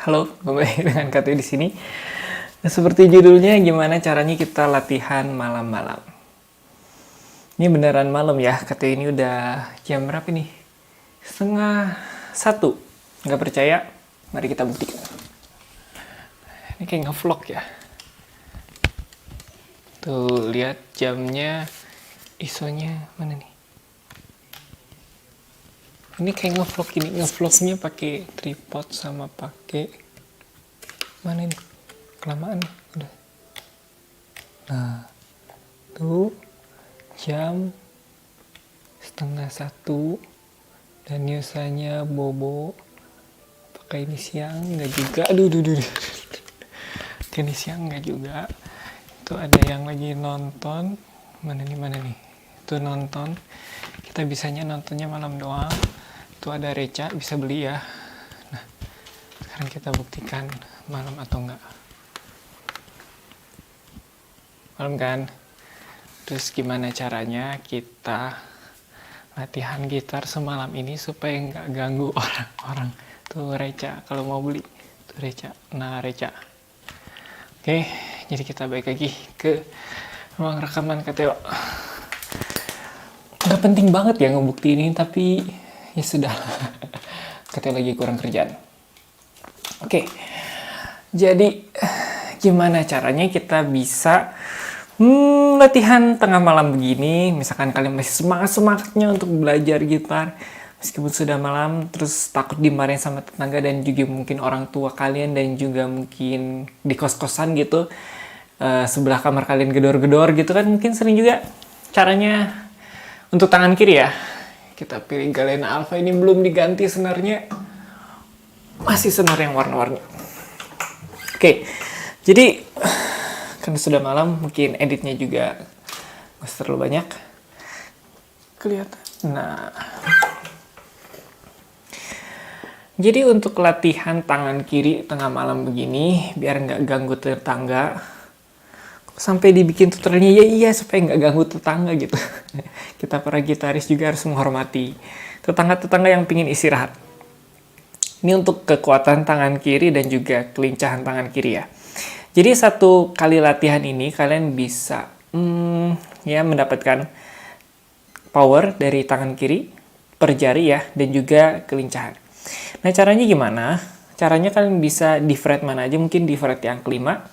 Halo, kembali dengan Katu di sini. Nah, seperti judulnya, gimana caranya kita latihan malam-malam. Ini beneran malam ya, Katu ini udah jam berapa nih? 12:30. Nggak percaya? Mari kita buktikan. Ini kayak nge-vlog ya. Tuh, lihat jamnya, ISO-nya mana nih? Ini kayak ngevlog ini, ngevlognya pakai tripod sama pakai mana ini? Kelamaan nih, udah. Nah, tuh jam 12:30 dan nyusahnya bobo. Pakai ini siang nggak juga, aduh. Ini siang nggak juga. Itu ada yang lagi nonton, mana nih? Itu nonton. Kita bisanya nontonnya malam doang. Itu ada Reca, bisa beli ya. Nah, sekarang kita buktikan malam atau enggak. Malam kan? Terus gimana caranya kita latihan gitar semalam ini supaya nggak ganggu orang-orang. Tuh Reca, kalau mau beli. Tuh Reca. Nah, Reca. Oke, jadi kita balik lagi ke ruang rekaman KTO. Nggak penting banget ya ngebukti ini, tapi ya sudah. Katanya lagi kurang kerjaan. Oke, jadi gimana caranya kita bisa latihan tengah malam begini. Misalkan kalian masih semangat-semangatnya untuk belajar gitar, meskipun sudah malam, terus takut dimarahin sama tetangga dan juga mungkin orang tua kalian, dan juga mungkin di kos-kosan gitu, sebelah kamar kalian gedor-gedor gitu kan, mungkin sering juga. Caranya untuk tangan kiri ya, kita pilih Galena Alpha, ini belum diganti senarnya, masih senar yang warna-warni. Oke, jadi karena sudah malam, mungkin editnya juga nggak terlalu banyak kelihatan. Nah, jadi untuk latihan tangan kiri tengah malam begini, biar nggak ganggu tetangga, sampai dibikin tutorialnya, ya supaya nggak ganggu tetangga gitu. Kita para gitaris juga harus menghormati tetangga-tetangga yang pingin istirahat. Ini untuk kekuatan tangan kiri dan juga kelincahan tangan kiri ya. Jadi satu kali latihan ini kalian bisa ya mendapatkan power dari tangan kiri per jari ya, dan juga kelincahan. Nah, caranya gimana? Caranya kalian bisa di fret mana aja, mungkin di fret yang kelima.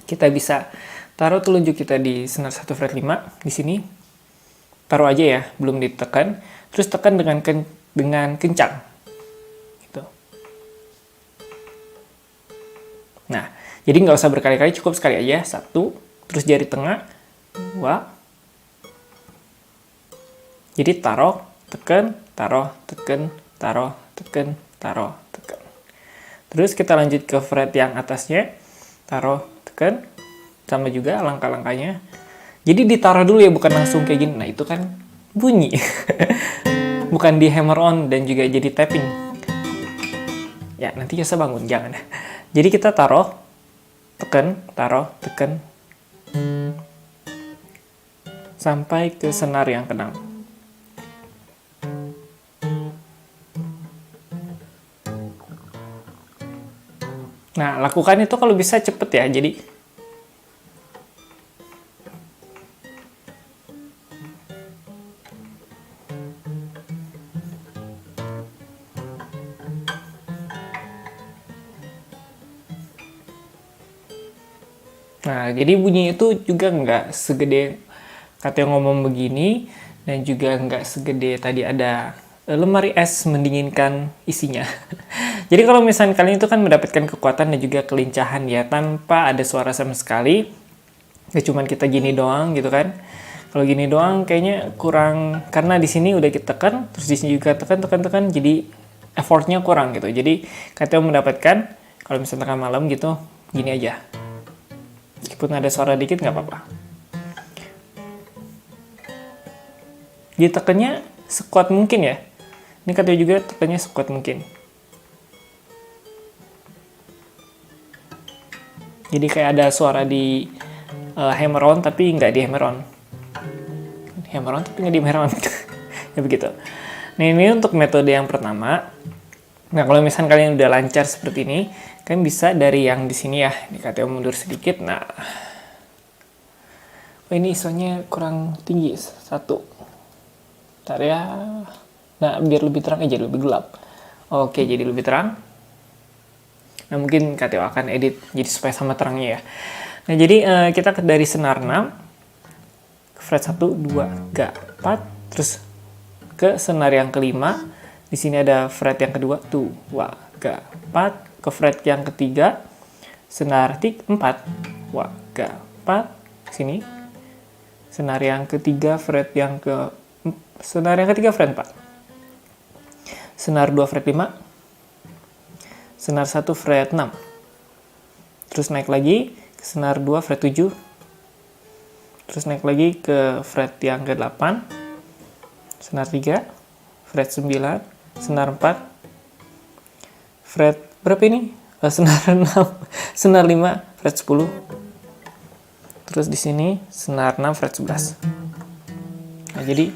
Kita bisa taruh telunjuk kita di senar 1 fret 5 di sini. Taruh aja ya, belum ditekan. Terus tekan dengan kencang. Gitu. Nah, jadi nggak usah berkali-kali, cukup sekali aja. 1, terus jari tengah, 2. Jadi taruh, tekan, taruh, tekan, taruh, tekan, taruh, tekan. Terus kita lanjut ke fret yang atasnya. Taruh, tekan. Sama juga langkah-langkahnya. Jadi ditaruh dulu ya, bukan langsung kayak gini. Nah, itu kan bunyi. Bukan di hammer on dan juga jadi tapping. Ya, nanti Yosa bangun, jangan. Jadi kita taruh, tekan, taruh, tekan. Sampai ke senar yang keenam. Nah, lakukan itu kalau bisa cepet ya. Jadi bunyi itu juga nggak segede kata yang ngomong begini, dan juga nggak segede tadi ada lemari es mendinginkan isinya. Jadi kalau misalnya kalian itu kan mendapatkan kekuatan dan juga kelincahan ya, tanpa ada suara sama sekali. Ya cuman kita gini doang gitu kan. Kalau gini doang kayaknya kurang, karena di sini udah kita tekan, terus di sini juga tekan, jadi effortnya kurang gitu. Jadi kata mendapatkan, kalau misalnya tengah malam gitu, gini aja. Meskipun ada suara dikit nggak apa-apa. Ditekannya sekuat mungkin ya. Ini katanya juga tekannya sekuat mungkin. Jadi kayak ada suara di hammer on tapi nggak di hammer on. Hammer on tapi nggak di hammer on. Ya begitu. Nah, ini untuk metode yang pertama. Nah, kalau misalnya kalian udah lancar seperti ini, kalian bisa dari yang di sini ya, di KTO mundur sedikit. Nah, ini ISO-nya kurang tinggi, 1. Ntar ya. Nah, biar lebih terang aja, lebih gelap. Oke, jadi lebih terang. Nah, mungkin KTO akan edit jadi supaya sama terangnya ya. Nah, jadi kita dari senar 6, fret 1, 2, 3, 4, terus ke senar yang kelima. Di sini ada fret yang kedua, 2, 3, 4, ke fret yang ketiga, senar 4, 3, 4, sini. Senar yang ketiga, fret yang fret 4. Senar 2 fret 5. Senar 1 fret 6. Terus naik lagi ke senar 2 fret 7. Terus naik lagi ke fret yang ke-8. Senar 3 fret 9. Senar 4 fret berapa ini? Senar 6, senar 5 fret 10. Terus di sini senar 6 fret 11. Nah, jadi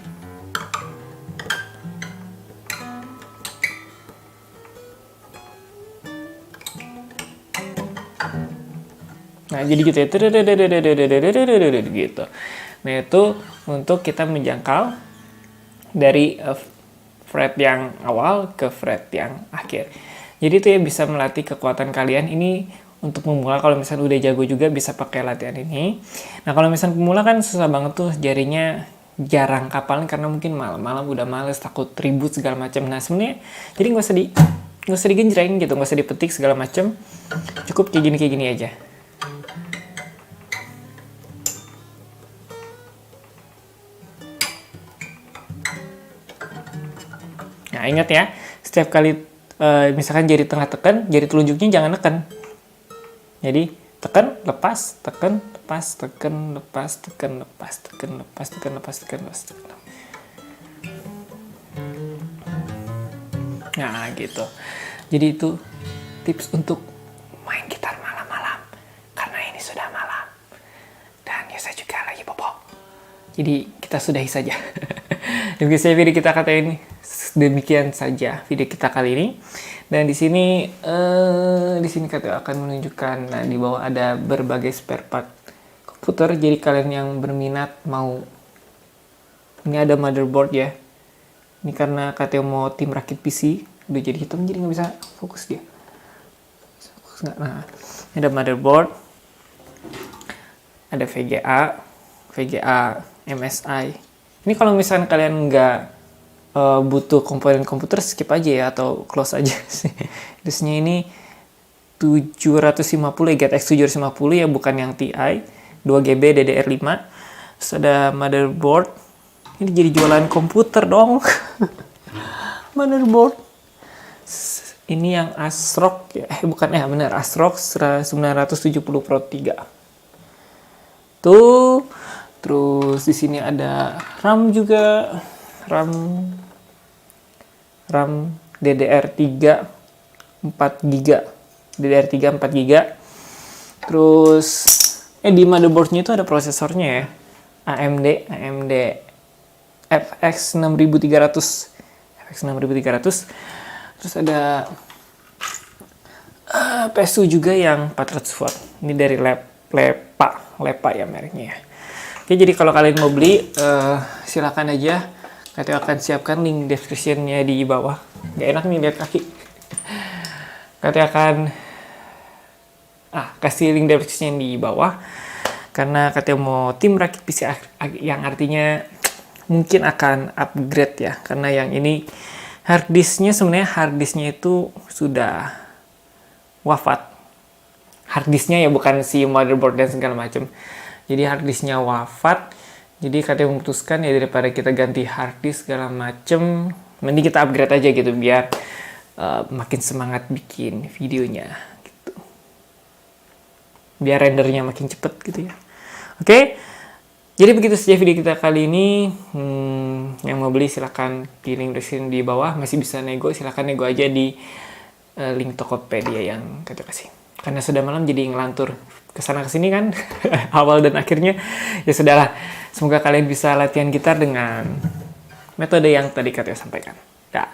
gitu ya. Gitu. Nah, itu untuk kita menjangkau dari fret yang awal ke fret yang akhir. Jadi itu ya bisa melatih kekuatan kalian. Ini untuk pemula, kalau misalnya udah jago juga bisa pakai latihan ini. Nah, kalau misalnya pemula kan susah banget tuh, jarinya jarang kapalin karena mungkin malam-malam udah males, takut ribut segala macam. Nah, sebenarnya jadi nggak usah digenjreng gitu, nggak usah dipetik segala macam. Cukup kayak gini aja. Nah, ingat ya, setiap kali misalkan jari tengah tekan, jari telunjuknya jangan neken. Jadi tekan, lepas, tekan, lepas, tekan, lepas, tekan, lepas, tekan, lepas, tekan, lepas, tekan, lepas, tekan. Nah, gitu. Jadi itu tips untuk main gitar malam-malam, karena ini sudah malam dan ya saya juga lagi bobo. Jadi kita sudahi saja. Demikian video kita kali ini. Demikian saja video kita kali ini. Dan di sini kita akan menunjukkan, nah di bawah ada berbagai spare part komputer. Jadi kalian yang berminat mau, ini ada motherboard ya. Ini karena KTO mau tim rakit PC, udah jadi hitam jadi nggak bisa fokus dia. Fokus nggak? Nah, ini ada motherboard, ada VGA, MSI. Ini kalau misalnya kalian nggak butuh komponen komputer, skip aja ya, atau close aja sih. Terusnya ini 750 ya, GTX 750 ya, bukan yang TI, 2GB DDR5. Terus ada motherboard. Ini jadi jualan komputer dong. Motherboard. Ini yang ASRock ya, benar, ASRock 970 Pro 3. Tuh. Terus di sini ada RAM juga. RAM DDR3 4GB. DDR3 4GB. Terus di motherboardnya itu ada prosesornya ya. AMD FX 6300. Terus ada PSU juga yang 400 watt. Ini dari Lepa ya mereknya ya. Oke, jadi kalau kalian mau beli, silakan aja. KTO akan siapkan link description-nya di bawah. Gak enak nih lihat kaki. KTO akan kasih link description di bawah. Karena KTO mau tim rakit PC yang artinya mungkin akan upgrade ya. Karena yang ini harddisknya itu sudah wafat. Harddisknya ya, bukan si motherboard dan segala macam. Jadi harddisknya wafat. Jadi KTO memutuskan ya, daripada kita ganti harddisk segala macem, mending kita upgrade aja gitu, biar makin semangat bikin videonya gitu. Biar rendernya makin cepet gitu ya. Oke, jadi begitu saja video kita kali ini. Yang mau beli silahkan di link description di bawah. Masih bisa nego, silahkan nego aja di link Tokopedia yang KTO kasih. Karena sudah malam jadi ngelantur kesana kesini kan. Awal dan akhirnya ya sudahlah. Semoga kalian bisa latihan gitar dengan metode yang tadi KTO sampaikan. Dah.